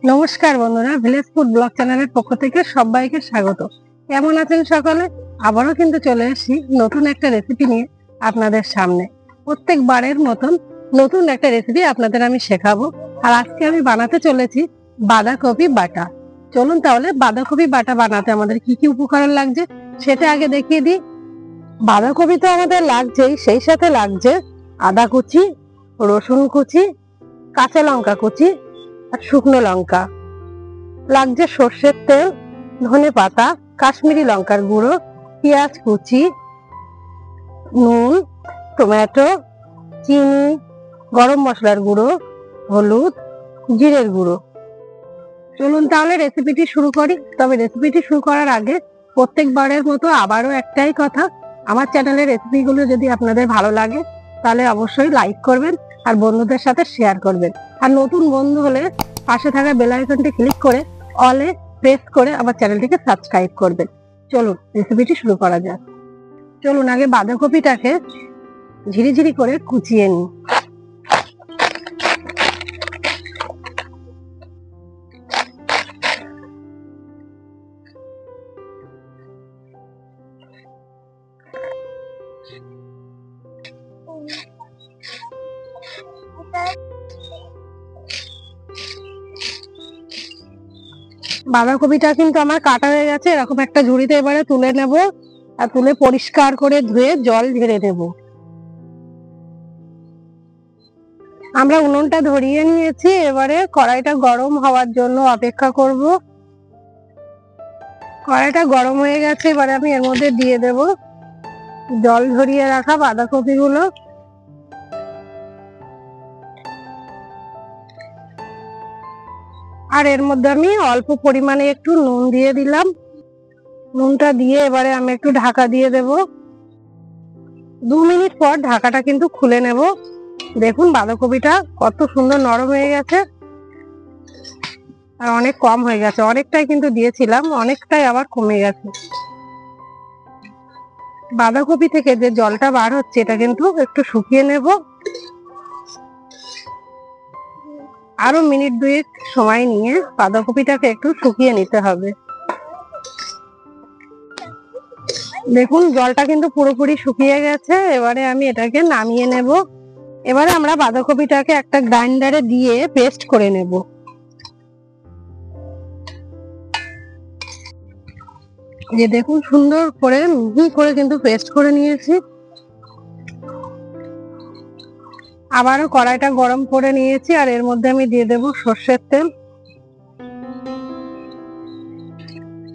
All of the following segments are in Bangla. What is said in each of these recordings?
নমস্কার বন্ধুরা, ভিলেজ ফুড ব্লগ চ্যানেলের পক্ষ থেকে সবাইকে স্বাগত। কেমন আছেন সকলে? আবারও কিন্তু চলে এসেছি নতুন একটা রেসিপি নিয়ে আপনাদের সামনে। প্রত্যেকবারের মতন নতুন একটা রেসিপি আপনাদের আমি শেখাবো। আর আজকে আমি বানাতে চলেছি বাঁধাকপি বাটা। চলুন তাহলে বাঁধাকপি বাটা বানাতে আমাদের কি কি উপকরণ লাগছে সেটা আগে দেখিয়ে দিই। বাঁধাকপি তো আমাদের লাগছেই, সেই সাথে লাগছে আদা কুচি, রসুন কুচি, কাঁচা লঙ্কা কুচি আর শুকনো লঙ্কা। লাগছে সর্ষের তেল, ধনে পাতা, কাশ্মীরি লঙ্কার গুঁড়ো, পেঁয়াজ কুচি, নুন, টমেটো, চিনি, গরম মশলার গুঁড়ো, হলুদ, জিরের গুঁড়ো। চলুন তাহলে রেসিপিটি শুরু করি। তবে রেসিপিটি শুরু করার আগে প্রত্যেকবারের মতো আবারও একটাই কথা, আমার চ্যানেলের রেসিপিগুলো যদি আপনাদের ভালো লাগে তাহলে অবশ্যই লাইক করবেন আর বন্ধুদের সাথে শেয়ার করবেন। আর নতুন বন্ধু হলে পাশে থাকা বেল আইকনটি ক্লিক করে অলে প্রেস করে আমার চ্যানেলটিকে সাবস্ক্রাইব করবেন। চলুন রেসিপিটি শুরু করা যাক। চলুন আগে বাঁধাকপিটাকে ঝিরিঝিরি করে কুচিয়ে নিই। বাঁধাকপিটা কিন্তু আমার কাটা হয়ে গেছে। এরকম একটা ঝুড়িতে এবারে তুলে নেব আর তুলে পরিষ্কার করে ধুয়ে জল ঝেড়ে নেব। আমরা উনুনটা ধরিয়ে নিয়েছি, এবারে কড়াইটা গরম হওয়ার জন্য অপেক্ষা করব। কড়াইটা গরম হয়ে গেছে, এবারে আমি এর মধ্যে দিয়ে দেব জল ঝরিয়ে রাখা বাঁধাকপিগুলো। আর এর মধ্যে আমি অল্প পরিমাণে একটু নুন দিয়ে দিলাম। নুনটা দিয়ে এবারে আমি একটু ঢাকা দিয়ে দেব। 2 মিনিট পর ঢাকাটা কিন্তু খুলে নেব। দেখুন বাঁধাকপিটা কত সুন্দর নরম হয়ে গেছে আর অনেক কম হয়ে গেছে। অনেকটাই কিন্তু দিয়েছিলাম, অনেকটাই আবার কমে গেছে। বাঁধাকপি থেকে যে জলটা বার হচ্ছে এটা কিন্তু একটু শুকিয়ে নেব। আরো মিনিট 2 সময় নিয়ে বাঁধাকপিটাকে একটু শুকিয়ে নিতে হবে। দেখুন জলটা কিন্তু পুরোপুরি শুকিয়ে গেছে। এবারে আমি এটাকে নামিয়ে নেব। এবারে আমরা বাঁধাকপিটাকে একটা গ্রাইন্ডারে দিয়ে পেস্ট করে নেব। যে দেখুন সুন্দর করে মিহি করে কিন্তু পেস্ট করে নিয়েছি। আবারও কড়াইটা গরম করে নিয়েছি আর এর মধ্যে আমি দিয়ে দেব সর্ষের তেল।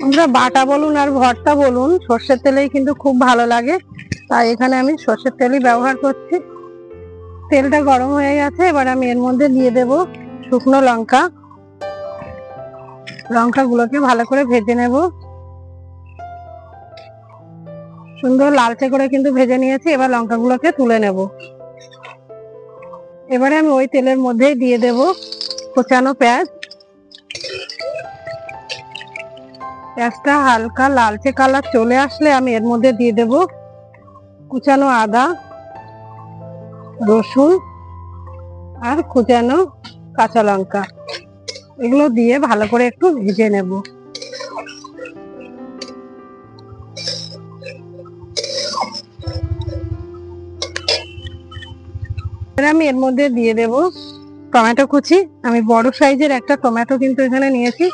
আমরা বাটা বলুন আর ভর্তা বলুন সর্ষের তেলেই কিন্তু খুব ভালো লাগে, তাই এখানে আমি সর্ষের তেলই ব্যবহার করছি। তেলটা গরম হয়ে গেছে, এবার আমি এর মধ্যে দিয়ে দেব শুকনো লঙ্কা। লঙ্কাগুলোকে ভালো করে ভেজে নেব। সুন্দর লালচে করে কিন্তু ভেজে নিয়েছি। এবার লঙ্কাগুলোকে তুলে নেব। এবারে আমি ওই তেলের মধ্যেই দিয়ে দেব কোচানো পেঁয়াজ। পেঁয়াজটা হালকা লালচে কালার চলে আসলে আমি এর মধ্যে দিয়ে দেব কুচানো আদা, রসুন আর কুচানো কাঁচা লঙ্কা। এগুলো দিয়ে ভালো করে একটু ভেজে নেব। আমি এর মধ্যে দিয়ে দেব টমেটো কুচি। আমি বড় সাইজের একটা টমেটো কিন্তু এখানে নিয়েছি।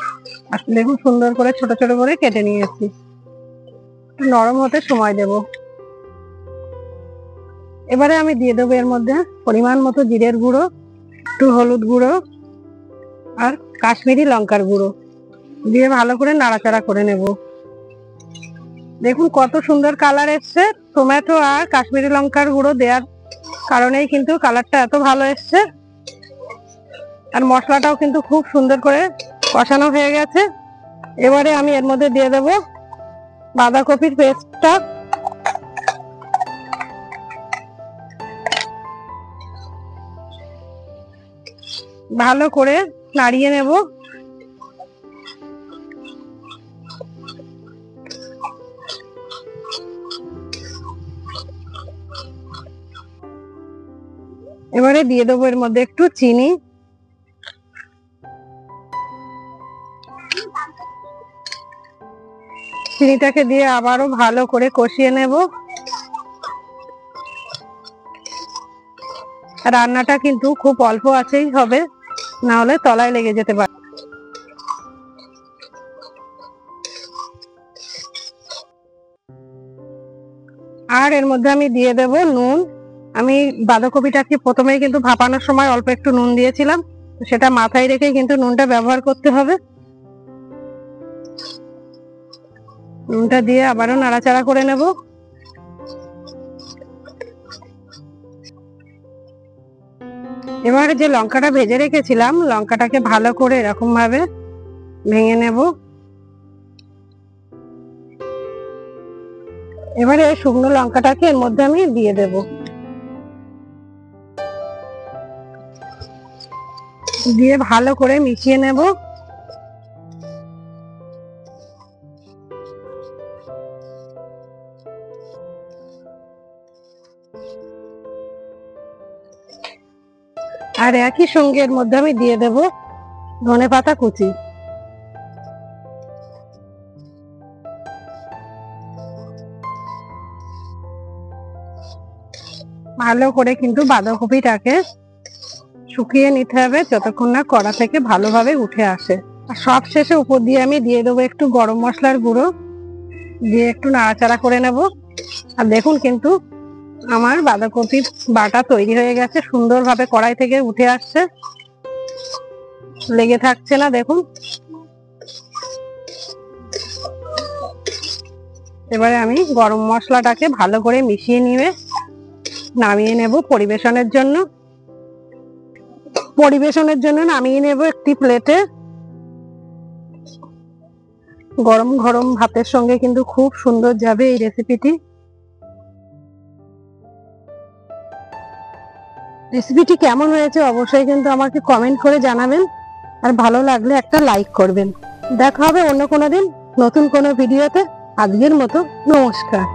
আসলে দেখুন সুন্দর করে ছোট ছোট করে কেটে নিয়েছি। নরম হতে সময় দেব। এবারে আমি দিয়ে দেবো এর মধ্যে পরিমাণ মতো জিরের গুঁড়ো, একটু হলুদ গুঁড়ো আর কাশ্মীরি লঙ্কার গুঁড়ো দিয়ে ভালো করে নাড়াচাড়া করে নেব। দেখুন কত সুন্দর কালার এসছে। টমেটো আর কাশ্মীরি লঙ্কার গুঁড়ো দেওয়ার কারণেই কিন্তু কালারটা এত ভালো এসছে। আর মশলাটাও কিন্তু খুব সুন্দর করে কষানো হয়ে গেছে। এবারে আমি এর মধ্যে দিয়ে দেব বাঁধাকপির পেস্টটা। ভালো করে নাড়িয়ে নেব। এবারে দিয়ে দেবো এর মধ্যে একটু চিনি। চিনিটাকে দিয়ে আবারও ভালো করে কষিয়ে নেব। রান্নাটা কিন্তু খুব অল্প আঁচেই হবে, না হলে তলায় লেগে যেতে পারে। আর এর মধ্যে আমি দিয়ে দেব নুন। আমি বাঁধাকপিটাকে প্রথমেই কিন্তু ভাপানোর সময় অল্প একটু নুন দিয়েছিলাম, সেটা মাথায় রেখে কিন্তু নুনটা ব্যবহার করতে হবে। নুনটা দিয়ে আবারও নাড়াচাড়া করে নেব। এবার যে লঙ্কাটা ভেজে রেখেছিলাম, লঙ্কাটাকে ভালো করে এরকম ভাবে ভেঙে নেব। এবারে শুকনো লঙ্কাটাকে এর মধ্যে আমি দিয়ে দেব। দিয়ে ভালো করে মিশিয়ে নেব। আর একই সঙ্গে এর মধ্যে আমি দিয়ে দেব ধনেপাতা কুচি। ভালো করে কিন্তু বাঁধাকপিটাকে শুকিয়ে নিতে হবে যতক্ষণ না কড়া থেকে ভালোভাবে উঠে আসে। আর সব শেষে উপর দিয়ে আমি দিয়ে দেবো একটু গরম মশলার গুঁড়ো, দিয়ে একটু নাড়াচাড়া করে নেব। আর দেখুন কিন্তু আমার বাঁধাকপি বাটা তৈরি হয়ে গেছে, সুন্দরভাবে কড়াই থেকে উঠে আসছে, লেগে থাকছে না। দেখুন এবারে আমি গরম মশলাটাকে ভালো করে মিশিয়ে নিয়ে নামিয়ে নেব পরিবেশনের জন্য। নামিয়ে নেব একটি প্লেটে। গরম গরম ভাতের সঙ্গে কিন্তু খুব সুন্দর যাবে এই রেসিপিটি। রেসিপিটি কেমন হয়েছে অবশ্যই কিন্তু আমাকে কমেন্ট করে জানাবেন, আর ভালো লাগলে একটা লাইক করবেন। দেখা হবে অন্য কোনো দিন নতুন কোনো ভিডিওতে। আজকের মতো নমস্কার।